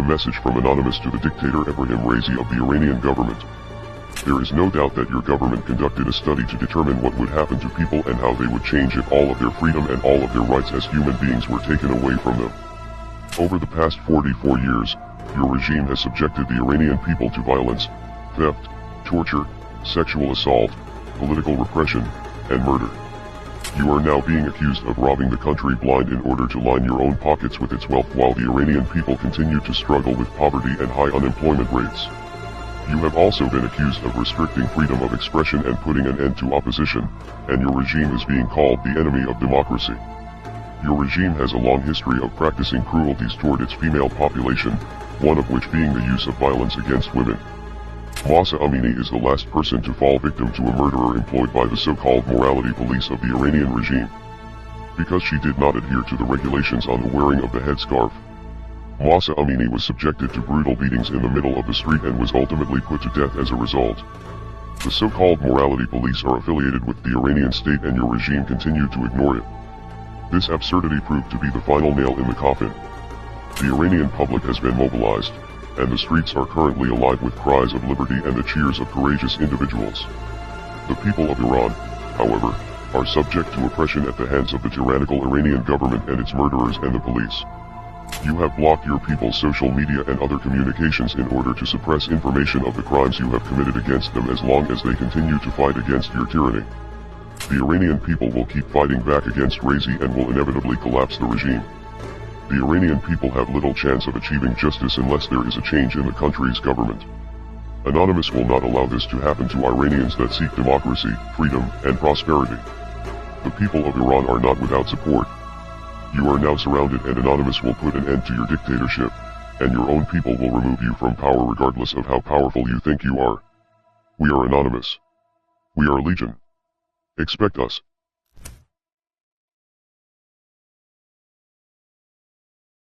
message from Anonymous to the dictator ابراهیم Ra'isi of the Iranian government. There is no doubt that your government conducted a study to determine what would happen to people and how they would change if all of their freedom and all of their rights as human beings were taken away from them. Over the past 44 years, your regime has subjected the Iranian people to violence, theft, torture, sexual assault, political repression, and murder. You are now being accused of robbing the country blind in order to line your own pockets with its wealth while the Iranian people continue to struggle with poverty and high unemployment rates. You have also been accused of restricting freedom of expression and putting an end to opposition, and your regime is being called the enemy of democracy. Your regime has a long history of practicing cruelties toward its female population, one of which being the use of violence against women. Mahsa Amini is the last person to fall victim to a murderer employed by the so-called morality police of the Iranian regime. Because she did not adhere to the regulations on the wearing of the headscarf, Mahsa Amini was subjected to brutal beatings in the middle of the street and was ultimately put to death as a result. The so-called morality police are affiliated with the Iranian state and your regime continued to ignore it. This absurdity proved to be the final nail in the coffin. The Iranian public has been mobilized, and the streets are currently alive with cries of liberty and the cheers of courageous individuals. The people of Iran, however, are subject to oppression at the hands of the tyrannical Iranian government and its murderers and the police. You have blocked your people's social media and other communications in order to suppress information of the crimes you have committed against them as long as they continue to fight against your tyranny. The Iranian people will keep fighting back against Ra'isi and will inevitably collapse the regime. The Iranian people have little chance of achieving justice unless there is a change in the country's government. Anonymous will not allow this to happen to Iranians that seek democracy, freedom, and prosperity. The people of Iran are not without support. You are now surrounded and Anonymous will put an end to your dictatorship, and your own people will remove you from power regardless of how powerful you think you are. We are Anonymous. We are Legion. Expect us.